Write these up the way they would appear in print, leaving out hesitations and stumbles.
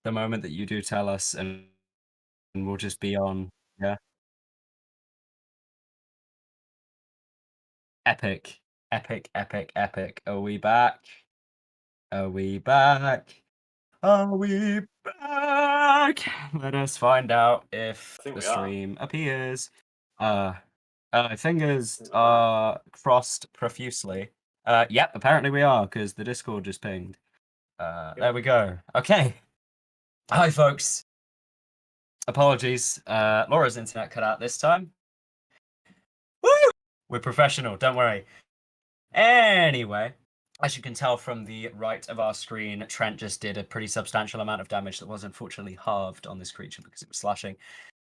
the moment that you do tell us, and we'll just be on. Yeah. Epic. Epic, epic, epic. Are we back? Are we back? Are we back? Let us find out if I think the we are. stream appears. Fingers we're are crossed profusely. Yep, apparently we are, because the Discord just pinged. There we go. Okay. Hi, folks. Apologies. Laura's internet cut out this time. Woo! We're professional, don't worry. Anyway, as you can tell from the right of our screen, Trent just did a pretty substantial amount of damage that was unfortunately halved on this creature because it was slashing.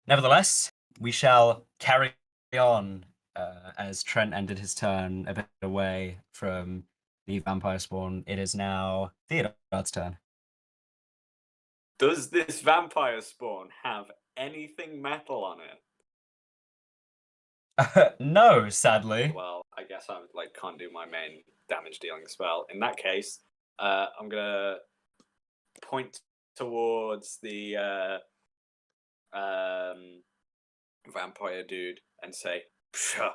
Nevertheless, we shall carry on as Trent ended his turn a bit away from the vampire spawn. It is now Theodard's turn. Does this vampire spawn have anything metal on it? No, sadly. Well, I guess I can't do my main damage dealing spell. In that case, I'm gonna point towards the vampire dude and say, "Pshaw,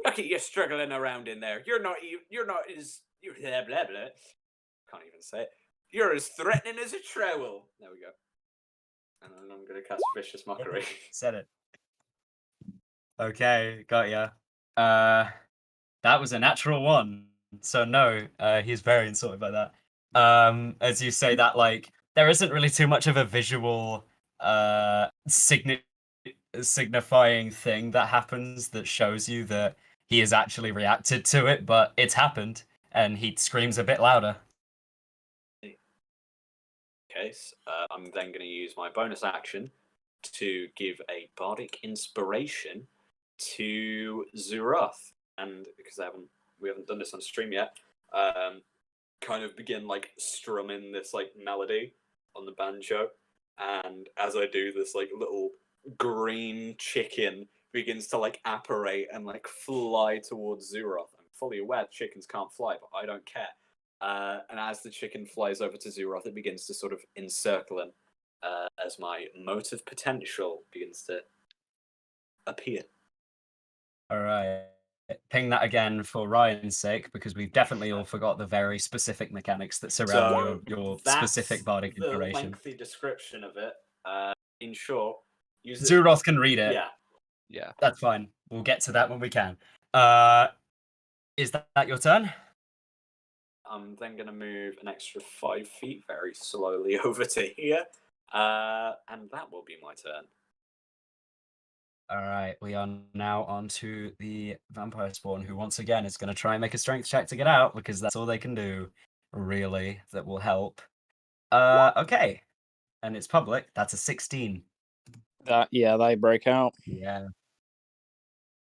look at you struggling around in there. You're not as blah blah blah. Can't even say it. You're as threatening as a trowel." There we go. And then I'm gonna cast Vicious Mockery. Said it. Okay, got ya. That was a natural one. So no, he's very insulted by that. As you say that, like, there isn't really too much of a visual signifying thing that happens that shows you that he has actually reacted to it, but it's happened, and he screams a bit louder. Case, I'm then going to use my bonus action to give a bardic inspiration to Zu'roth, and because we haven't done this on stream yet, kind of begin strumming this melody on the banjo, and as I do, this little green chicken begins to apparate and fly towards Zu'roth. I'm fully aware chickens can't fly, but I don't care. And as the chicken flies over to Zu'roth, it begins to sort of encircle him as my motive potential begins to appear. All right. Ping that again for Ryan's sake, because we've definitely all forgot the very specific mechanics that surround your specific bardic inspiration. The lengthy description of it. In short, Zu'roth can read it. Yeah. That's fine. We'll get to that when we can. Is that your turn? I'm then going to move an extra 5 feet very slowly over to here, and that will be my turn. All right, we are now on to the vampire spawn, who once again is going to try and make a strength check to get out, because that's all they can do, really, that will help. Okay, and it's public. That's a 16. They break out. Yeah.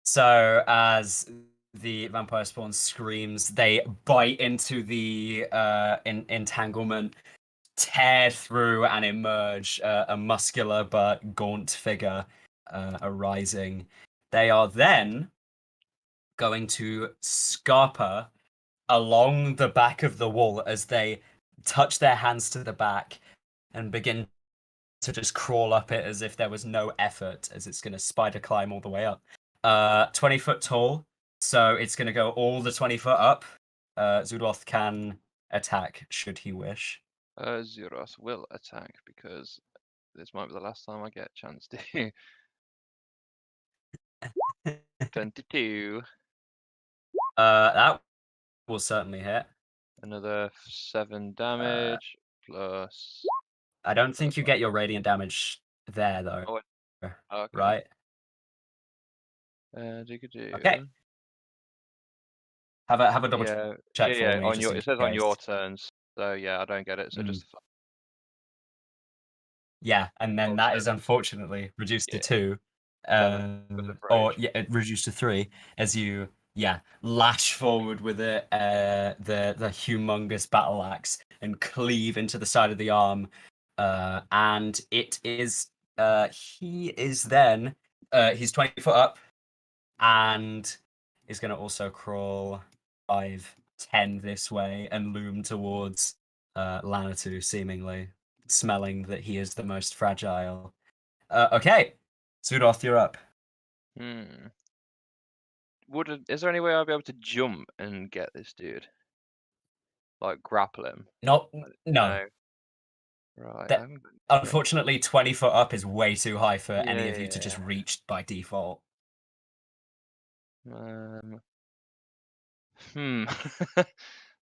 So as the vampire spawn screams, they bite into the entanglement, tear through, and emerge a muscular but gaunt figure arising. They are then going to scarper along the back of the wall as they touch their hands to the back and begin to just crawl up it as if there was no effort, as it's going to spider climb all the way up. 20 foot tall, so it's going to go all the 20 foot up. Zu'roth can attack should he wish. Zu'roth will attack because this might be the last time I get a chance to. 22. That will certainly hit. Another 7 damage plus. I don't think you get your radiant damage there though. Oh, okay. Right? Okay. Have a double check for me. On it says on your turns, so yeah, I don't get it. So just. Yeah, and then that is unfortunately reduced to 2, or reduced to 3 as you lash forward with it, the humongous battle axe and cleave into the side of the arm, and it is he is then he's 20 foot up and is going to also crawl 5, 10 this way and loom towards Lanatu seemingly. smelling that he is the most fragile. Okay, Zu'roth, you're up. Hmm. Is there any way I'll be able to jump and get this dude? Like grapple him? No. Right. That- I haven't got any Unfortunately, 20 foot up is way too high for any of you to just Yeah. reach by default.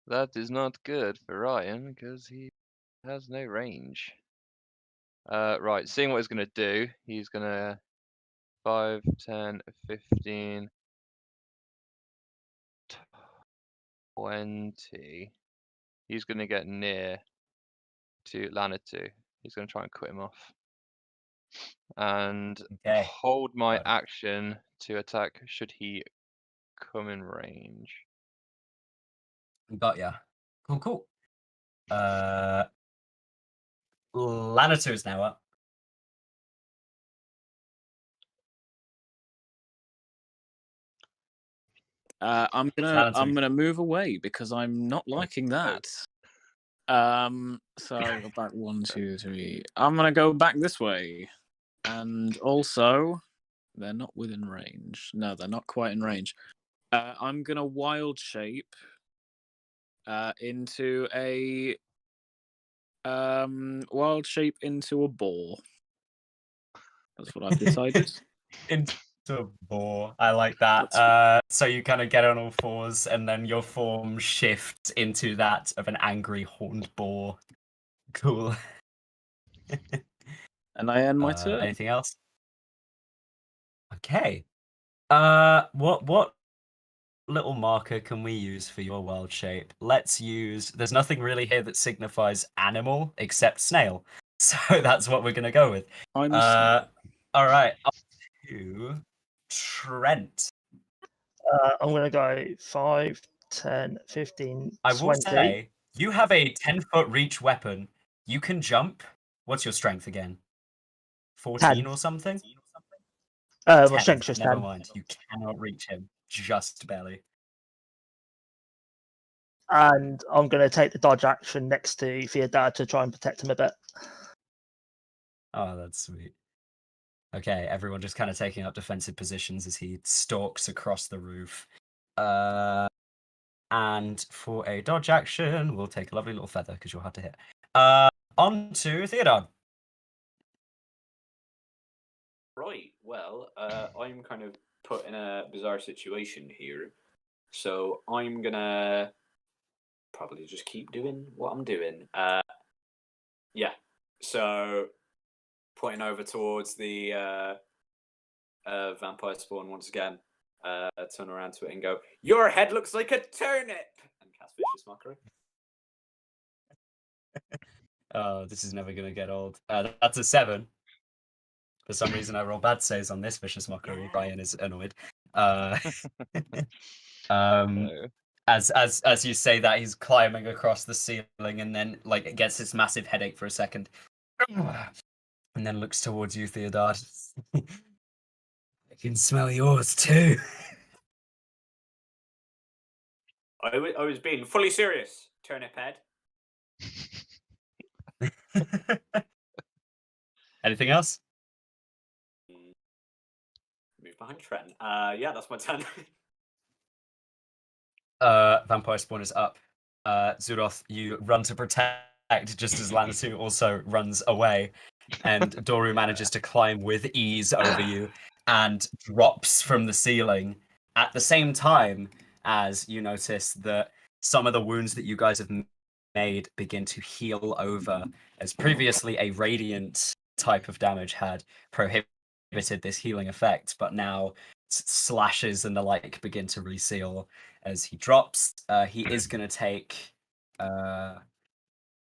That is not good for Ryan because he has no range. Right, seeing what he's gonna do, he's gonna 5, 10, 15, 20. He's gonna get near to Lanatu. He's gonna try and cut him off. And Okay. hold my Right. action to attack should he come in range. Got ya. Cool. Lanatu is now up. I'm Lanatu. gonna move away because I'm not liking that. So about 1, 2, 3. I'm gonna go back this way, and also they're not within range. No, they're not quite in range. I'm gonna wild shape into a boar. That's what I've decided. Into a boar. I like that. So you kind of get on all fours, and then your form shifts into that of an angry horned boar. Cool. And I end my turn. Anything else? Okay. What little marker can we use for your world shape? Let's use. There's nothing really here that signifies animal except snail, so that's what we're gonna go with. I'm a snail. All right. Up to Trent. I'm going to go 5, 10, 15, I will 20. say you have a 10-foot reach weapon. You can jump. What's your strength again? 14 10. or something? My 10. strength's just Never 10. mind. You cannot reach him. Just barely. And I'm going to take the dodge action next to Theodard to try and protect him a bit. Oh, that's sweet. Okay, everyone just kind of taking up defensive positions as he stalks across the roof. And for a dodge action, we'll take a lovely little feather because you'll have to hit. On to Theodard. Right. Well, I'm kind of put in a bizarre situation here, so I'm gonna probably just keep doing what I'm doing. Yeah. So pointing over towards the vampire spawn once again. Turn around to it and go, "Your head looks like a turnip," and cast vicious mockery. Oh, this is never going to get old. That's a 7. For some reason, I roll bad saves on this vicious mockery. Brian is annoyed. As you say that, he's climbing across the ceiling and then like gets this massive headache for a second, and then looks towards you, Theodard. I can smell yours too. I was being fully serious, turnip head. Anything else? Move behind Trent. Yeah, that's my turn. Vampire spawn is up. Zu'roth, you run to protect just as Lanatu also runs away, and Doru manages to climb with ease over you and drops from the ceiling at the same time as you notice that some of the wounds that you guys have made begin to heal over, as previously a radiant type of damage had prohibited this healing effect, but now slashes and the like begin to reseal as he drops. He is going to take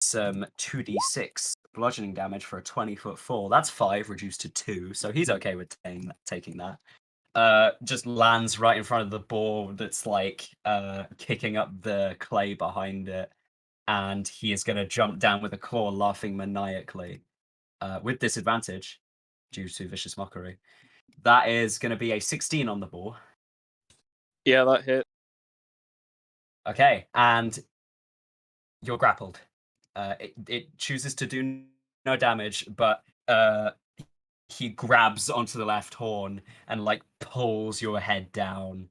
some 2d6 bludgeoning damage for a 20-foot fall. That's 5 reduced to 2, so he's okay with taking that. Just lands right in front of the boar that's like kicking up the clay behind it, and he is going to jump down with a claw, laughing maniacally with disadvantage due to vicious mockery. That is going to be a 16 on the boar. Yeah, that hit. Okay, and you're grappled. It chooses to do no damage, but he grabs onto the left horn and like pulls your head down.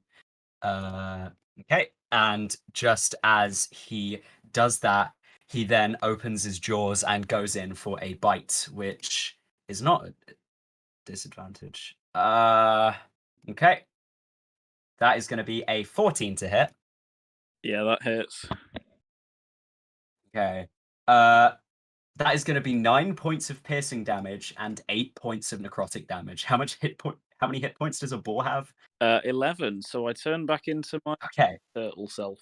Okay, and just as he does that, he then opens his jaws and goes in for a bite, which is not a disadvantage. Okay, that is going to be a 14 to hit. Yeah, that hits. Okay, that is going to be 9 points of piercing damage and 8 points of necrotic damage. How many hit points does a boar have? 11. So I turn back into my Okay. turtle self.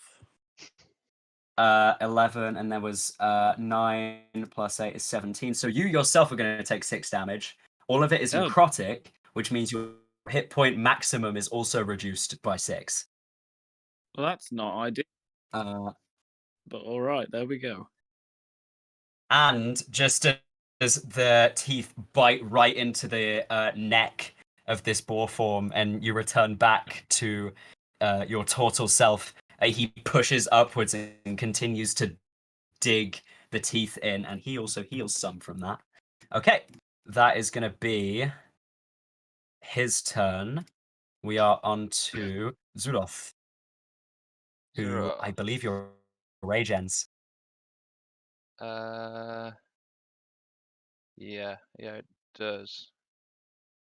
11, and there was 9 plus 8 is 17. So you yourself are going to take 6 damage. All of it is Oh. necrotic, which means your hit point maximum is also reduced by 6. Well, that's not ideal. Uh, But all right, there we go. and just as the teeth bite right into the neck of this boar form, and you return back to your turtle self, he pushes upwards and continues to dig the teeth in, and he also heals some from that. Okay, that is going to be his turn. We are on to Zu'roth, who I Zu'roth. believe your rage ends. Yeah, it does.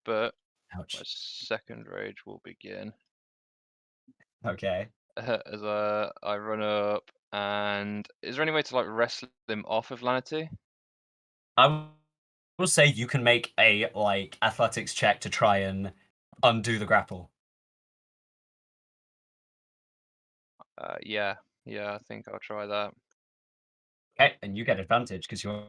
But my Ouch. second rage will begin Okay. as I run up. And is there any way to like wrestle him off of Lanatu? I will say you can make a like athletics check to try and undo the grapple. Yeah, I think I'll try that. Okay, and you get advantage because you're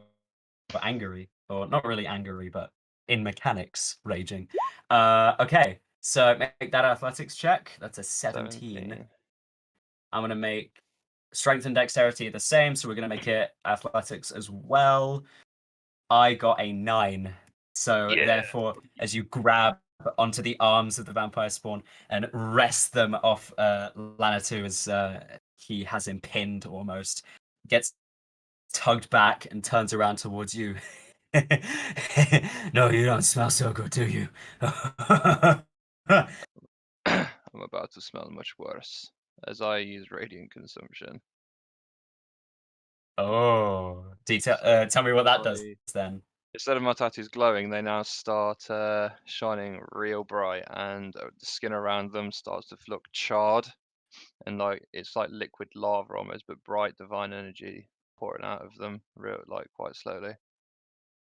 angry, or not really angry, but in mechanics raging. Okay, so make that athletics check. That's a 17. I'm gonna make strength and dexterity the same, so we're gonna make it athletics as well. I got a 9. So Yeah. therefore, as you grab onto the arms of the vampire spawn and wrest them off Lanatu as he has him pinned almost, gets tugged back and turns around towards you. No, you don't smell so good, do you? I'm about to smell much worse as I use radiant consumption. Oh, tell me what that does then. Instead of my tattoos glowing, they now start shining real bright, and the skin around them starts to look charred, and like it's like liquid lava almost, but bright divine energy pouring out of them, quite slowly.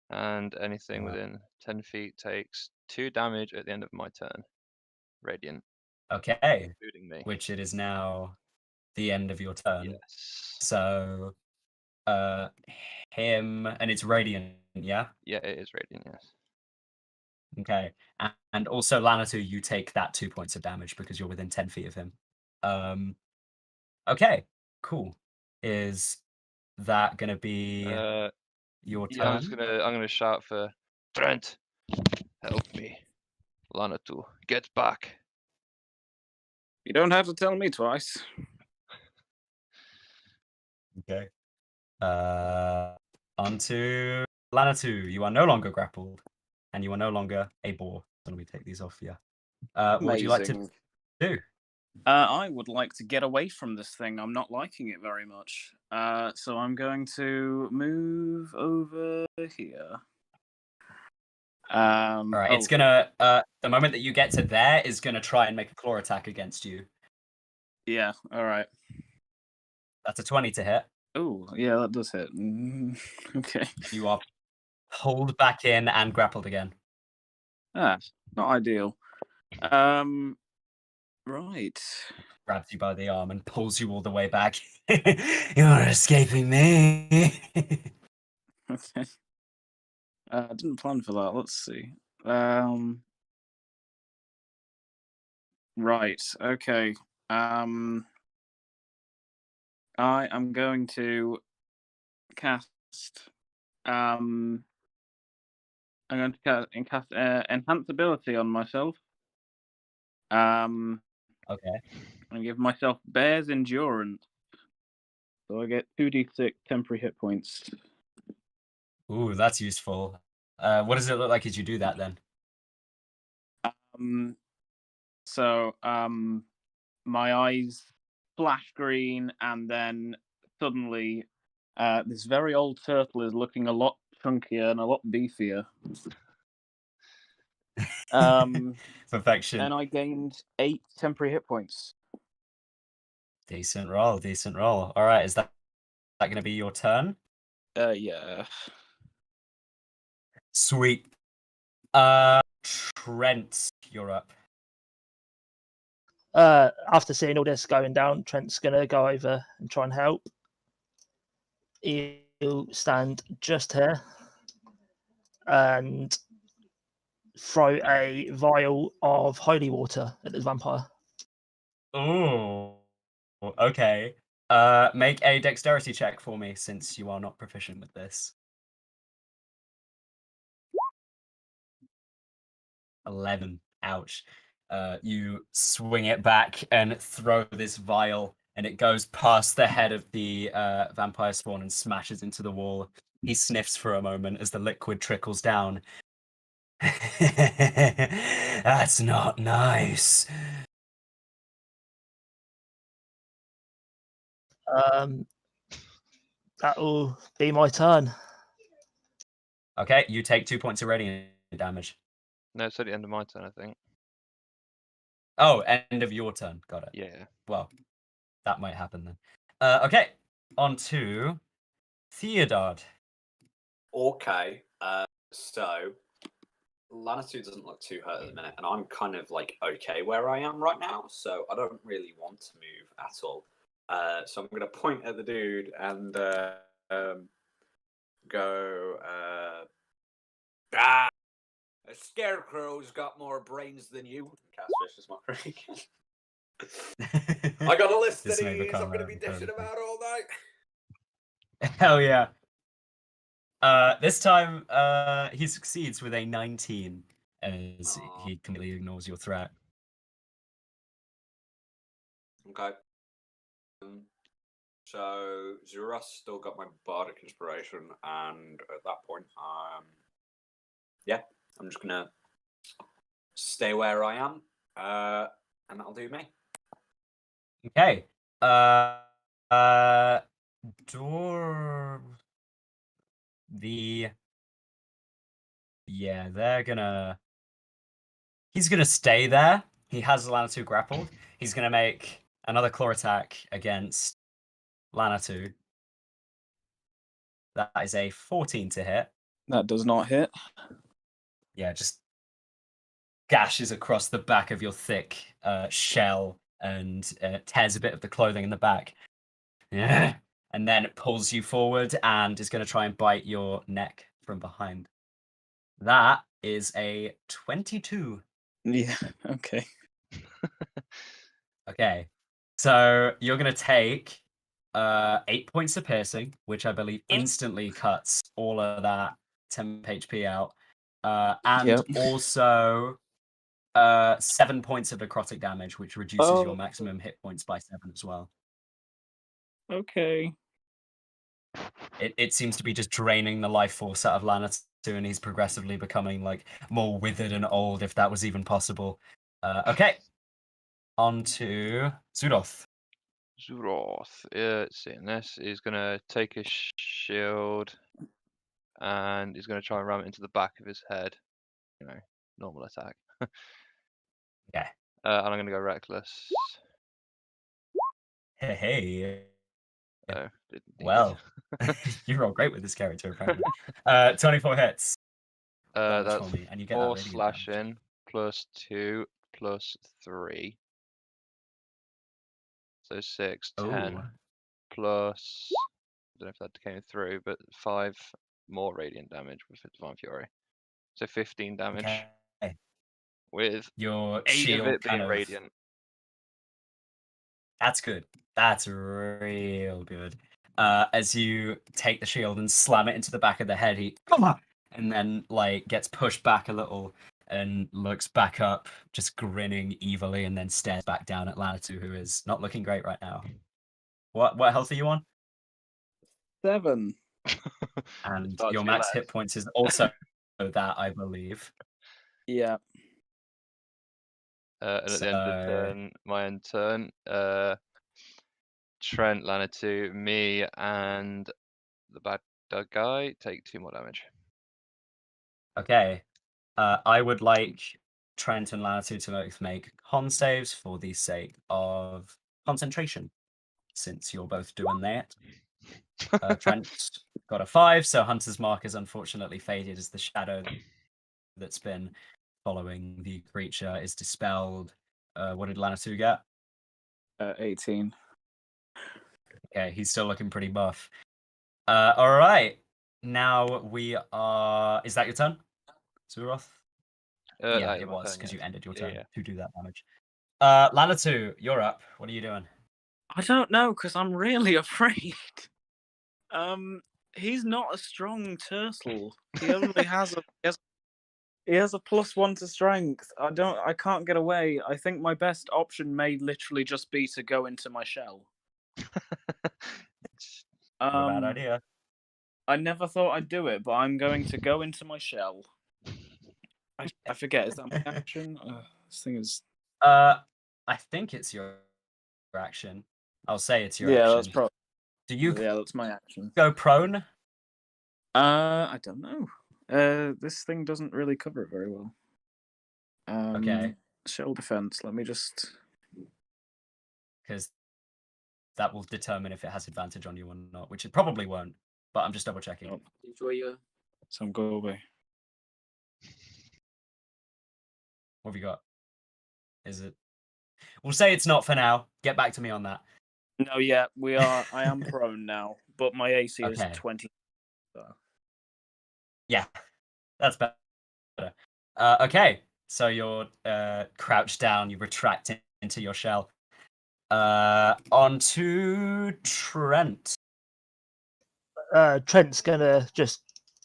And anything Wow. within 10 feet takes 2 damage at the end of my turn, radiant, Okay, including me. which it is now the end of your turn. Yes. So, him, and it's radiant, yeah? Yeah, it is radiant. Yes. Okay. And also Lanatu, you take that 2 points of damage because you're within 10 feet of him. Okay, cool. Is that gonna be your turn? Yeah, I'm gonna shout for Trent. Help me, Lanatu, get back. You don't have to tell me twice. Okay. Onto Lanatu. You are no longer grappled, and you are no longer a boar. So let me take these off. Yeah. What would you like to do? I would like to get away from this thing. I'm not liking it very much. So I'm going to move over here. All right. It's gonna. The moment that you get to there is gonna try and make a claw attack against you. Yeah. All right. That's a 20 to hit. Oh, yeah, that does hit. Okay. You are pulled back in and grappled again. Not ideal. Right. Grabs you by the arm and pulls you all the way back. You're escaping me. Okay. I didn't plan for that. Let's see. Right. Okay. I am going to cast. I'm going to cast enhance ability on myself. Okay. And give myself Bear's Endurance. So I get 2d6 temporary hit points. Ooh, that's useful. What does it look like as you do that then? My eyes flash green, and then suddenly, this very old turtle is looking a lot chunkier and a lot beefier. Perfection. And I gained 8 temporary hit points. Decent roll, decent roll. All right, is that going to be your turn? Yeah. Sweet. Trent, you're up. After seeing all this going down, Trent's gonna go over and try and help. He'll stand just here and throw a vial of holy water at the vampire. Ooh. Okay. Make a dexterity check for me since you are not proficient with this. 11. Ouch. You swing it back and throw this vial, and it goes past the head of the vampire spawn and smashes into the wall. He sniffs for a moment as the liquid trickles down. That's not nice. That'll be my turn. Okay, you take 2 points of radiant damage. No, it's at the end of my turn, I think. Oh, end of your turn. Got it. Yeah. Well, that might happen then. Okay, on to Theodard. Okay, so Lanatu doesn't look too hurt at the minute, and I'm kind of like okay where I am right now, so I don't really want to move at all. So I'm going to point at the dude and go, a scarecrow's got more brains than you. Cast Vicious Mockery. I got a list This of may these I'm become going to a be dishing recurring thing. about all night. Hell yeah. This time, he succeeds with a 19 as Aw. he completely ignores your threat. Okay. So Zu'roth still got my bardic inspiration, and at that point, yeah, I'm just gonna stay where I am, and that'll do me. Okay. Door. Yeah, they're gonna. He's gonna stay there. He has Lanatu grappled. He's gonna make another claw attack against Lanatu. That is a 14 to hit. That does not hit. Yeah, just gashes across the back of your thick shell and tears a bit of the clothing in the back. Yeah. And then it pulls you forward and is going to try and bite your neck from behind. That is a 22. Yeah, okay. Okay. So you're going to take 8 points of piercing, which I believe instantly cuts all of that temp HP out. And Yep. also 7 points of necrotic damage, which reduces your maximum hit points by 7 as well. Okay. It seems to be just draining the life force out of Lanatu, and he's progressively becoming like more withered and old, if that was even possible. Okay, on to Zu'roth. Zu'roth, seeing this, he's gonna take his shield and he's gonna try and ram it into the back of his head. You know, normal attack. Okay. And I'm gonna go reckless. Hey. Oh, didn't need Well, it. you roll great with this character, apparently. 24 hits. Damage That's for me, and you get 4 that radiant damage. slashing plus 2 plus 3. So 6, 10 Oh. plus. I don't know if that came through, but 5 more radiant damage with Divine Fury. So 15 damage Okay. with Your 8 shield of it kind being of... radiant. That's good. That's real good. As you take the shield and slam it into the back of the head, he and then like gets pushed back a little and looks back up, just grinning evilly, and then stares back down at Lanatu, who is not looking great right now. What health are you on? 7. And Far your too max less. hit points is also that, I believe. Yeah. And at the end of the So- turn, my end turn, Trent, Lanatu, me, and the bad guy take 2 more damage. Okay. I would like Trent and Lanatu to both make con saves for the sake of concentration, since you're both doing that. Trent got a 5, so Hunter's Mark is unfortunately faded as the shadow that's been following the creature is dispelled. What did Lanatu get? 18. Okay, he's still looking pretty buff. All right. Now we are. Is that your turn, Zu'roth? Yeah, That is it my was turn, because you yes. ended your Yeah, turn yeah. to do that damage. Lanatu, you're up. What are you doing? I don't know, because I'm really afraid. He's not a strong turtle. He only has he has a +1 to strength. I can't get away. I think my best option may literally just be to go into my shell. Not a bad idea. I never thought I'd do it, but I'm going to go into my shell. I forget, is that my action? This thing is... I think it's your action. I'll say it's your Yeah, action. Do you yeah, that's my action. go prone? I don't know. This thing doesn't really cover it very well. Okay. Shell defense. Let me just... Because that will determine if it has advantage on you or not, which it probably won't. But I'm just double checking. Oh. Enjoy your... Some gobe. What have you got? Is it? We'll say it's not for now. Get back to me on that. No, yeah, we are. I am prone now, but my AC is Okay. 20. Yeah, that's better. Okay, so you're crouched down. You retract into your shell. On to Trent. Trent's gonna just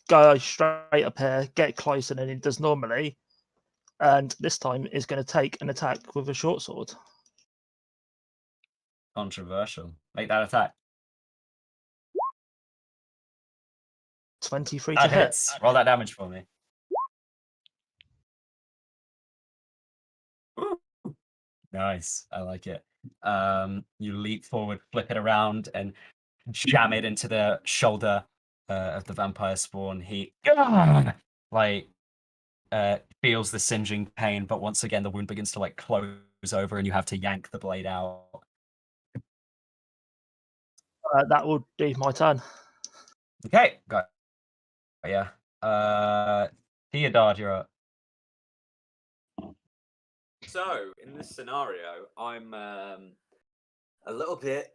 go straight up here, get closer than he does normally, and this time is going to take an attack with a short sword. Controversial. Make that attack. 23 That to hit. hits. Roll that damage for me. Ooh. Nice. I like it. You leap forward, flip it around, and jam it into the shoulder of the vampire spawn. He feels the singeing pain, but once again the wound begins to close over, and you have to yank the blade out. That will do my turn. Okay, got yeah. Theodard, you're up. So in this scenario, I'm a little bit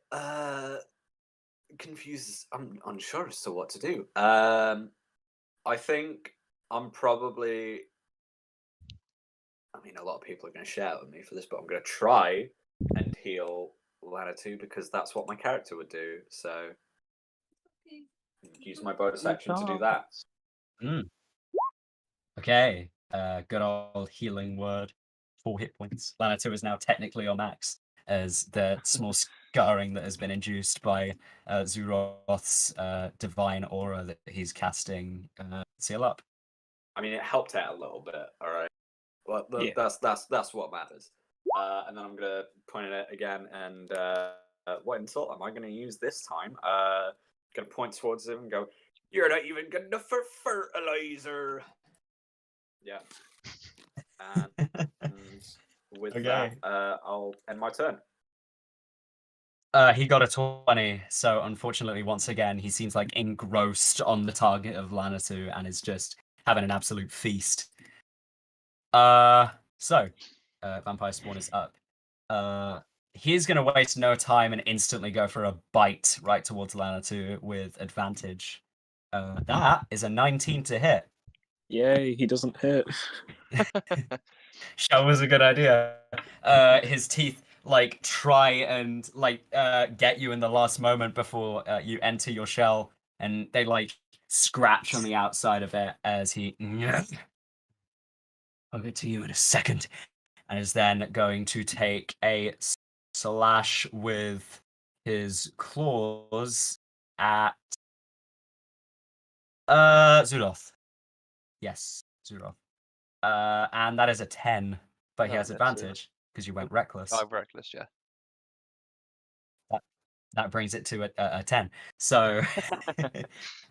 confused. I'm unsure as to what to do. I think I'm probably. I mean, a lot of people are going to shout at me for this, but I'm going to try and heal Lanatu because that's what my character would do. So use my bonus action to do that. Okay, good old healing word. 4 hit points. Lanatu is now technically on max, as the small scarring that has been induced by Zu'roth's divine aura that he's casting seal up. I mean, it helped out a little bit. All right. Well, Yeah. that's what matters. And then I'm gonna point at it again, and what insult am I gonna use this time? Gonna point towards him and go, "You're not even good enough for fertilizer." Yeah. And with that, I'll end my turn. He got a 20, so unfortunately, once again, he seems engrossed on the target of Lanatu and is just having an absolute feast. So, Vampire Spawn is up. He's going to waste no time and instantly go for a bite right towards Lanatu with advantage. That is a 19 to hit. Yay, he doesn't hit. Shell was a good idea. His teeth try and get you in the last moment before you enter your shell, and they scratch on the outside of it as he I'll get to you in a second, and is then going to take a slash with his claws at Zu'roth. Yes, Zu'roth. And that is a 10, but he Oh, has yes, Zu'roth. advantage because you went reckless. I'm reckless, yeah. That brings it to a 10. So,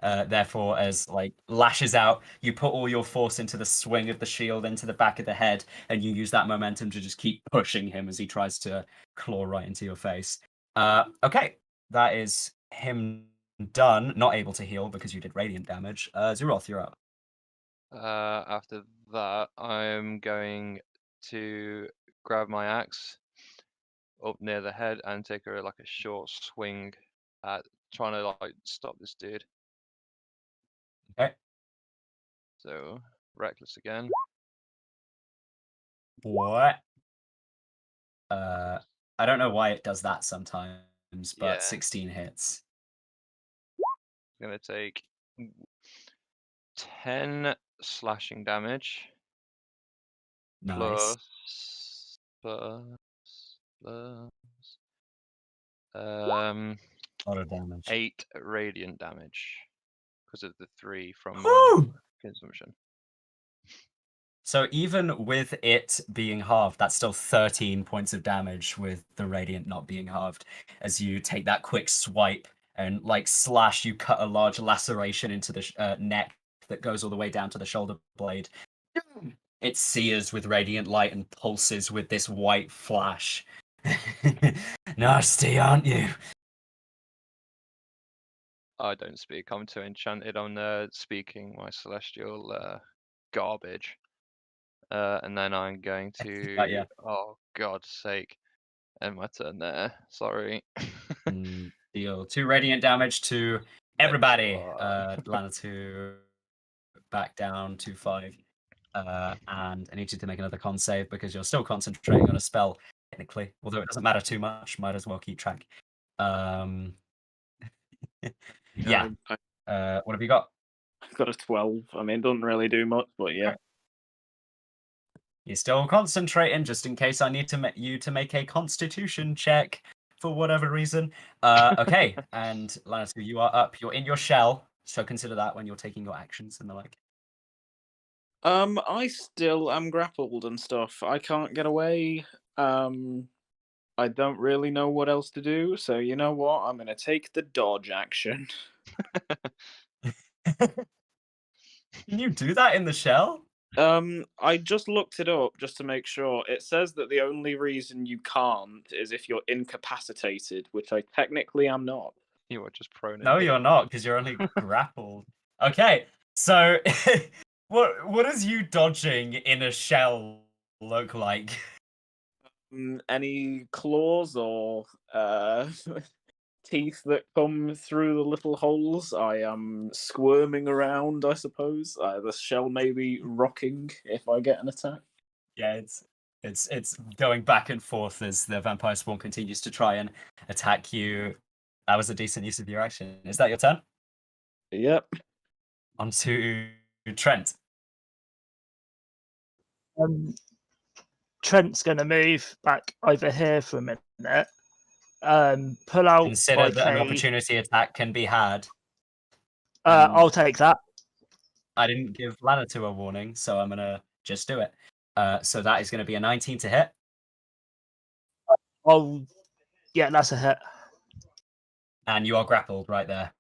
therefore, as like lashes out, you put all your force into the swing of the shield into the back of the head, and you use that momentum to just keep pushing him as he tries to claw right into your face. Okay, that is him done. Not able to heal because you did radiant damage. Zu'roth, you're up. After that, I'm going to grab my axe up near the head and take a short swing at trying to stop this dude. Okay. So reckless again. What? I don't know why it does that sometimes, but Yeah. 16 hits. Gonna take 10 slashing damage. Nice. Plus, A lot of damage. 8 radiant damage because of the 3 from Woo! consumption. So even with it being halved, that's still 13 points of damage with the radiant not being halved. As you take that quick swipe and slash, you cut a large laceration into the neck that goes all the way down to the shoulder blade. It sears with radiant light and pulses with this white flash. Nasty, aren't you? I don't speak. I'm too enchanted on speaking my celestial garbage. And then I'm going to. Yeah. Oh, God's sake. End my turn there. Sorry. Deal 2 radiant damage to everybody. Lanatu back down to 5. And I need you to make another con save because you're still concentrating on a spell, technically. Although it doesn't matter too much, might as well keep track. Yeah. What have you got? I've got a 12. I mean, it doesn't really do much, but yeah. You're still concentrating, just in case I need to you to make a Constitution check for whatever reason. Okay, and Lanatu, you are up. You're in your shell, so consider that when you're taking your actions and the like. I still am grappled and stuff. I can't get away. I don't really know what else to do, so you know what? I'm gonna take the dodge action. Can you do that in the shell? I just looked it up just to make sure. It says that the only reason you can't is if you're incapacitated, which I technically am not. You are just prone. No, you're not, because you're only grappled. Okay, so what does you dodging in a shell look like? Any claws or teeth that come through the little holes? I am squirming around, I suppose. The shell may be rocking if I get an attack. Yeah, it's going back and forth as the vampire spawn continues to try and attack you. That was a decent use of your action. Is that your turn? Yep. On to Trent. Trent's going to move back over here for a minute. Pull out. Consider that an opportunity attack can be had. I'll take that. I didn't give Lanatu a warning, so I'm gonna just do it. So that is going to be a 19 to hit. Oh, yeah, that's a hit. And you are grappled right there.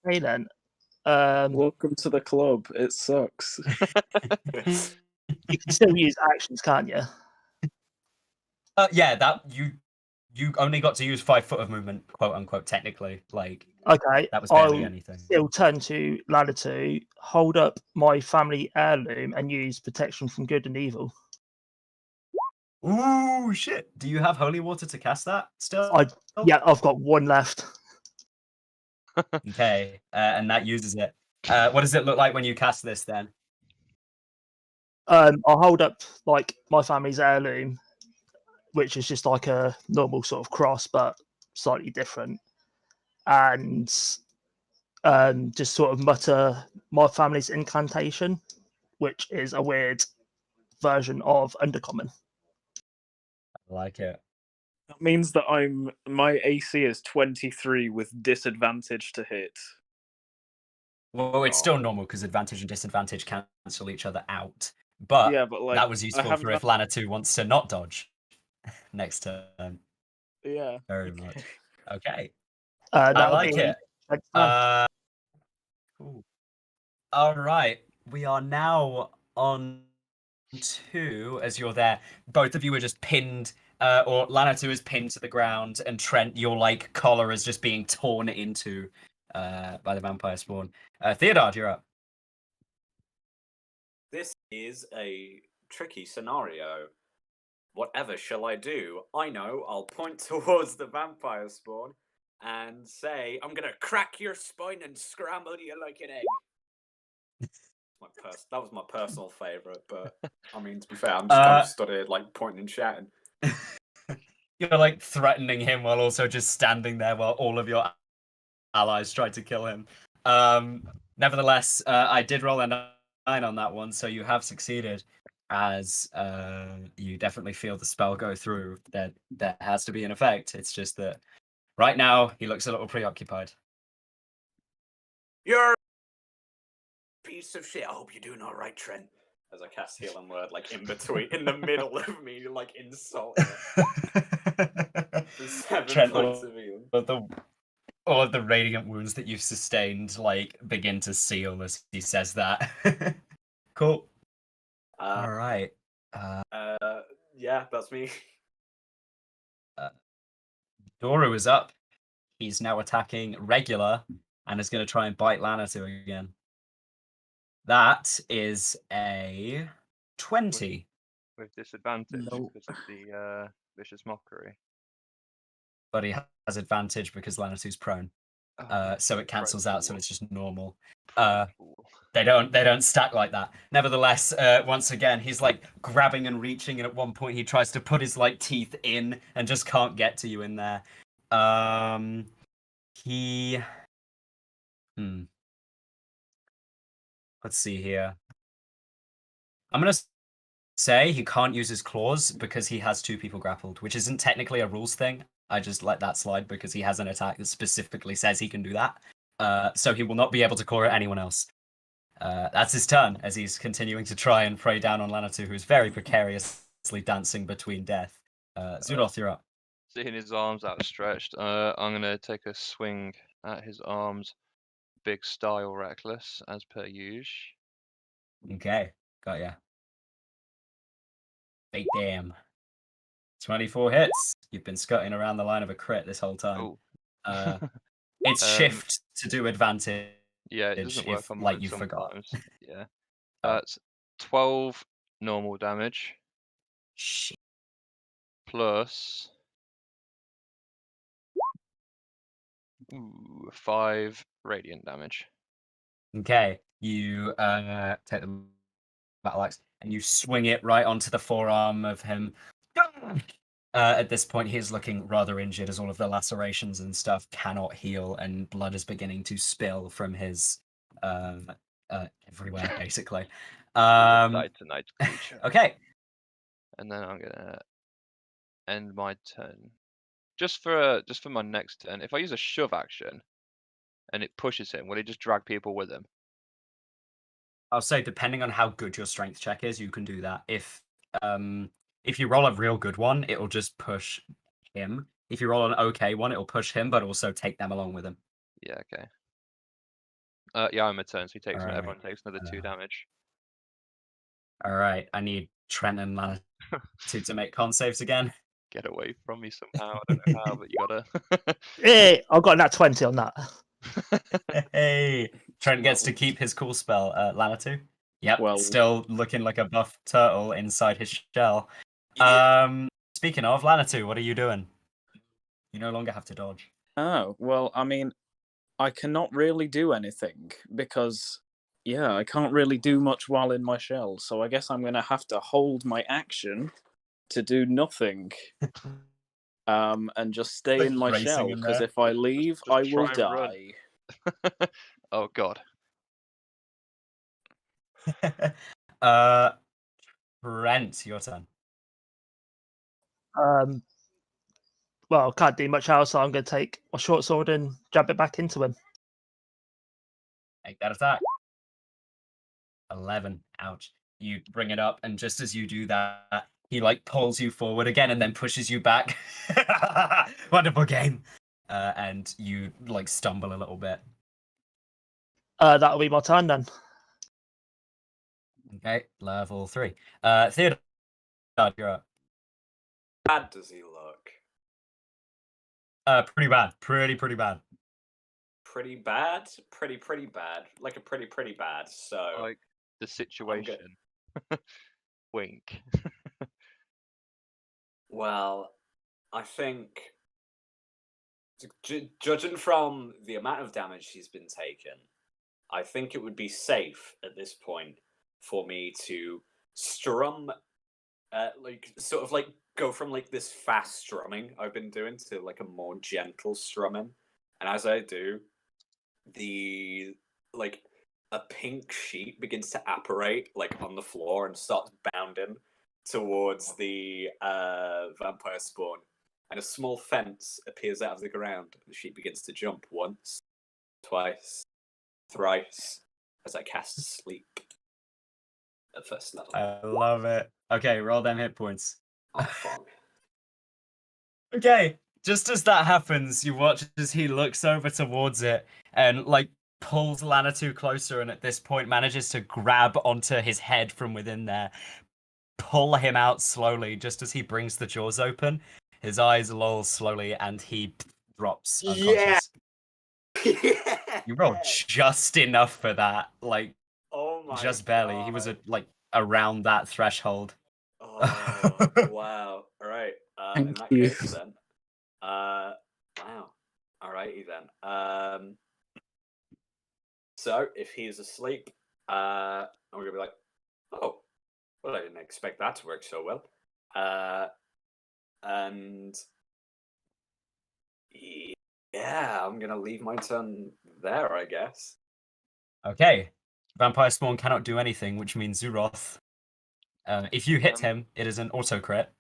Okay then. Welcome to the club. It sucks. You can still use actions, can't you? Yeah, that you only got to use 5 foot of movement, quote unquote, technically. Okay, that was barely I'll anything. still turn to Lanatu, hold up my family heirloom, and use protection from good and evil. Ooh, shit! Do you have holy water to cast that still? Yeah, I've got 1 left. Okay, and that uses it. What does it look like when you cast this then? I'll hold up my family's heirloom, which is just like a normal sort of cross, but slightly different, and just sort of mutter my family's incantation, which is a weird version of Undercommon. I like it. That means that my AC is 23 with disadvantage to hit. Well, it's still normal because advantage and disadvantage cancel each other out. But Yeah, but like that was I useful haven't for if Lanatu wants to not dodge next turn. Yeah. Very much. Okay. That I would like be it. next turn. Cool. All right. We are now on to, as you're there, both of you are just pinned, or Lanatu is pinned to the ground, and Trent, your like collar is just being torn into by the vampire spawn. Theodard, you're up. This is a tricky scenario. Whatever shall I do? I know I'll point towards the vampire spawn and say, I'm gonna crack your spine and scramble you like an egg. That was my personal favourite, but I mean, to be fair, I'm just kind of stood here like pointing and shouting. You're like threatening him while also just standing there while all of your allies tried to kill him. Nevertheless, I did roll a 9 on that one, so you have succeeded. As you definitely feel the spell go through. That has to be an effect. It's just that right now he looks a little preoccupied. You're a piece of shit. I hope you're doing all right, Trent. As I cast Healing Word, like in the middle of me, like insulting it. For 7 Trent, points of healing. All of the radiant wounds that you've sustained like begin to seal as he says that. Cool. All right. Yeah, that's me. Doru is up. He's now attacking regular and is going to try and bite Lanatu again. That is a 20. With disadvantage Nope. because of the vicious mockery. But he has advantage because Lanatu's prone. Oh, So it cancels out, so it's just normal. fool. They don't stack like that. Nevertheless, once again, he's like grabbing and reaching, and at one point he tries to put his like teeth in and just can't get to you in there. Let's see here. I'm gonna say he can't use his claws because he has 2 people grappled, which isn't technically a rules thing. I just let that slide because he has an attack that specifically says he can do that. So he will not be able to claw at anyone else. That's his turn as he's continuing to try and prey down on Lanatu, who is very precariously dancing between death. Zu'roth, you're up. Seeing his arms outstretched, I'm gonna take a swing at his arms. Big style reckless, as per usual. Okay, got ya. Big damn. 24 hits. You've been scutting around the line of a crit this whole time. Oh. It's shift to do advantage. Yeah, it doesn't work if, on like mine you forgot. sometimes. Yeah. Oh. It's 12 normal damage Shit. plus 5 radiant damage. Okay, you take the battle axe and you swing it right onto the forearm of him. At this point, he is looking rather injured as all of the lacerations and stuff cannot heal, and blood is beginning to spill from his everywhere, basically. Night to night creature. Okay. And then I'm gonna end my turn. Just for my next turn, if I use a shove action and it pushes him, will it just drag people with him? I'll say, depending on how good your strength check is, you can do that. If you roll a real good one, it'll just push him. If you roll an okay one, it'll push him, but also take them along with him. Yeah, okay. Yeah, I'm a turn, so he takes Alright, everyone takes another 2 damage. All right, I need Trent and Lanatu to make con saves again. Get away from me somehow. I don't know how, but you gotta. Hey, I got that 20 on that. Hey, Trent gets to keep his cool spell. Lanatu. Yep, Well- still looking like a buff turtle inside his shell. Yeah. Speaking of Lanatu, what are you doing? You no longer have to dodge. Oh, well, I mean, I cannot really do anything because, yeah, I can't really do much while in my shell. So I guess I'm going to have to hold my action to do nothing. And just stay Like in my racing shell in because there. if I leave, just I will try and run. die. Oh god. Trent, your turn. well, can't do much else, so I'm going to take my short sword and jab it back into him. Make that attack. 11. Ouch. You bring it up, and just as you do that, he like pulls you forward again and then pushes you back. Wonderful game. And you like stumble a little bit. That'll be my turn then. Okay, level 3. Theodard, you're up. How bad does he look? Pretty bad. Pretty bad. Pretty bad? Pretty bad. Like a pretty bad. So Like the situation. Wink. well, I think judging from the amount of damage he's been taken, I think it would be safe at this point for me to strum, like sort of like go from like this fast strumming I've been doing to like a more gentle strumming, and as I do, the like a pink sheet begins to apparate like on the floor and starts bounding towards the vampire spawn, and a small fence appears out of the ground. The sheet begins to jump once, twice, thrice as I cast sleep at first level. I love it. Okay, roll them hit points. Oh, fuck. Okay, just as that happens, you watch as he looks over towards it and like pulls Lanatu closer, and at this point manages to grab onto his head from within there, pull him out slowly. Just as he brings the jaws open, his eyes loll slowly, and he drops unconscious. Yeah. You rolled just enough for that, like Oh my just barely. He was God. like around that threshold. Oh wow! All right. In Thank that you. case, then. Wow. Alrighty then. So if he's asleep, I'm gonna be like, oh, well, I didn't expect that to work so well. And yeah, I'm gonna leave my turn there, I guess. Okay. Vampire Spawn cannot do anything, which means Zu'roth. If you hit him, it is an auto crit.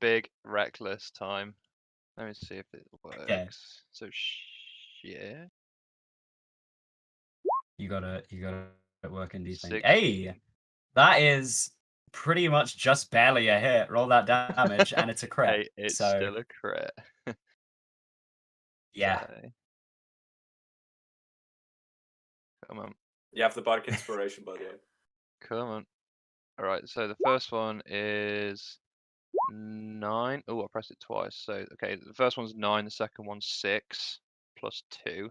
Big reckless time. Let me see if it works. Okay. So yeah. You gotta work in defense. 16. Hey, that is pretty much just barely a hit. Roll that damage, and it's a crit. Hey, it's so still a crit. yeah. So, come on. You have the bardic inspiration, by the way. Come on. Alright, so the first one is 9. Oh, I pressed it twice. So, okay, the first one's 9, the second one's 6, plus 2.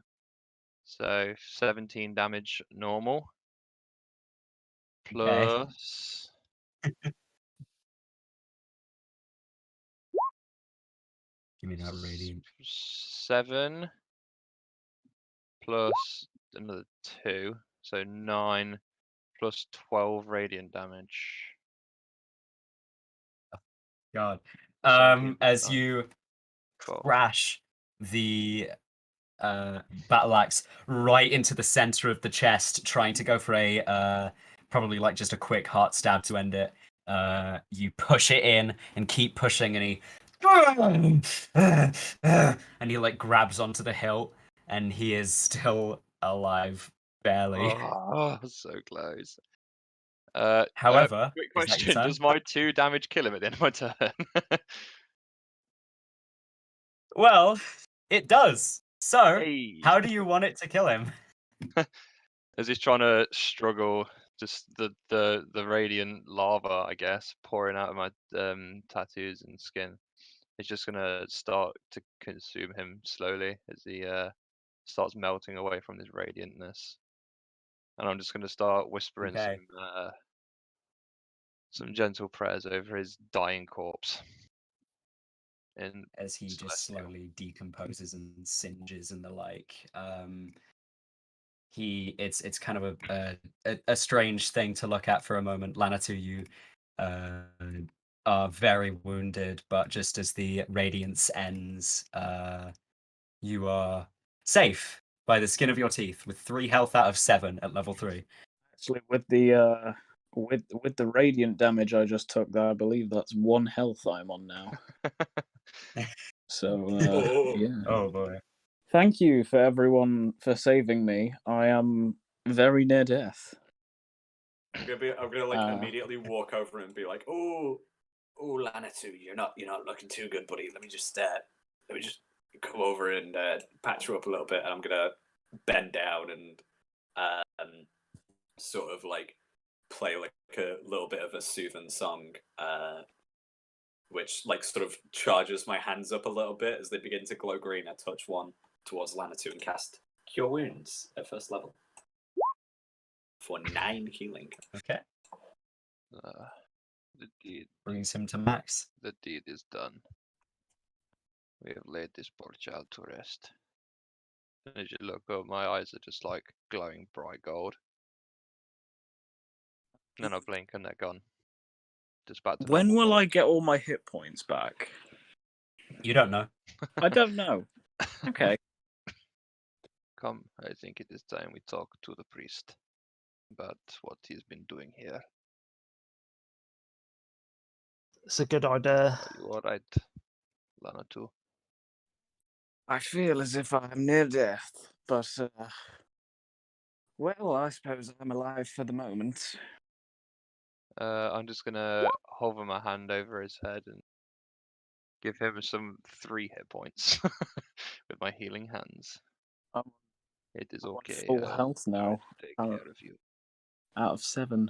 So, 17 damage normal. Okay. Plus... Give me that radiant. 7. Plus another 2. So 9 plus 12 radiant damage. God. 17 As plus 9, you 12. crash the battle axe right into the center of the chest, trying to go for a probably like just a quick heart stab to end it. You push it in and keep pushing, and he like grabs onto the hilt, and he is still alive, barely. Oh, so close. However, quick is that your question: turn? does my 2 damage kill him at the end of my turn? Well, it does. So, Hey. how do you want it to kill him? As he's trying to struggle, just the radiant lava, I guess, pouring out of my tattoos and skin. It's just gonna start to consume him slowly as he starts melting away from this radiantness. And I'm just gonna start whispering Okay. some gentle prayers over his dying corpse. In As he just Celestial. slowly decomposes and singes and the like. It's kind of a strange thing to look at for a moment. Lanatu, you are very wounded, but just as the radiance ends, you are safe by the skin of your teeth with 3 health out of 7 at level 3. Actually, with the with the radiant damage I just took, there, I believe that's 1 health I'm on now. So yeah. Oh boy. Thank you for everyone for saving me. I am very near death. I'm gonna like Uh, immediately walk over and be like, oh, Lanatu, you're not looking too good, buddy. Let me just come over and patch you up a little bit, and I'm gonna bend down and sort of like play like a little bit of a soothing song, which like sort of charges my hands up a little bit as they begin to glow green. I touch one towards Lanatu and cast Cure Wounds at first level for 9 healing. Okay. The deed, Brings him to max. the deed is done. We have laid this poor child to rest. And as you look up, my eyes are just like glowing bright gold. And then I blink and they're gone. Just back to when normal will I mode. get all my hit points back? You don't know. I don't know. Okay. Come, I think it is time we talk to the priest about what he's been doing here. It's a good idea. Are you alright, Lanatu? I feel as if I'm near death, but well, I suppose I'm alive for the moment. I'm just gonna hover my hand over his head and give him some 3 hit points with my healing hands. I'm It is on okay. full I'll health try now. to take Oh. care of you. Out of 7.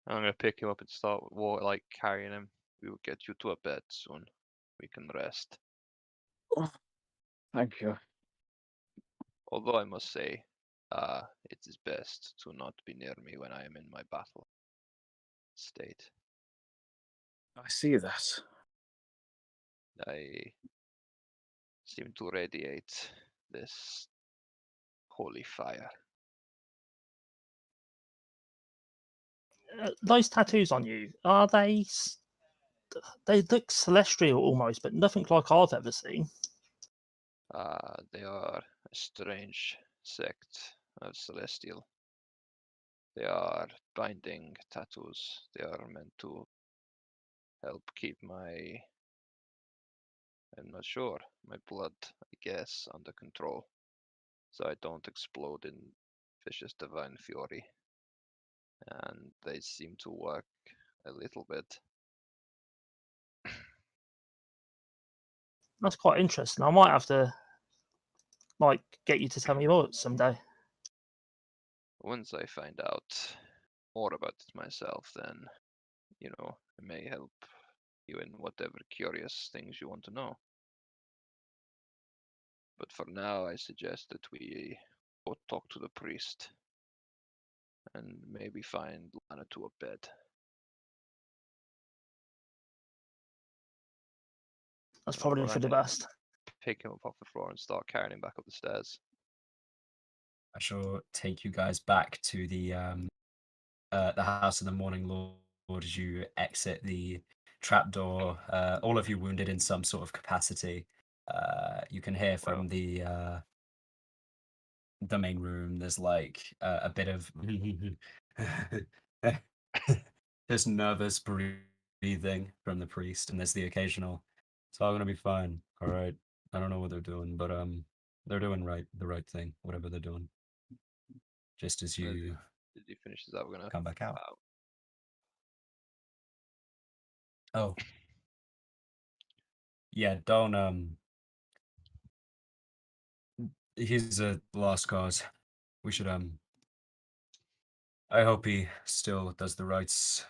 I'm gonna pick him up and start like carrying him. We will get you to a bed soon. We can rest. Thank you. Although I must say, it is best to not be near me when I am in my battle state. I see that. I seem to radiate this holy fire. Those tattoos on you, are they? They look celestial almost, but nothing like I've ever seen. They are a strange sect of celestial. They are binding tattoos. They are meant to help keep my, I'm not sure, my blood, I guess, under control. So I don't explode in vicious divine fury. And they seem to work a little bit. That's quite interesting. I might have to like get you to tell me more someday. Once I find out more about it myself, then, you know, it may help you in whatever curious things you want to know. But for now, I suggest that we go talk to the priest and maybe find Lanatu a bed. That's probably Alright, for the best. pick him up off the floor and start carrying him back up the stairs. I shall take you guys back to the House of the Morning Lord as you exit the trapdoor. All of you wounded in some sort of capacity. You can hear from the main room. There's like a bit of just nervous breathing from the priest, and there's the occasional. It's all gonna be fine. All right. I don't know what they're doing, but they're doing the right thing, whatever they're doing. Just as you Did he finish his out? We're gonna come back out. wow. Oh. Yeah, don't he's a lost cause. We should I hope he still does the rights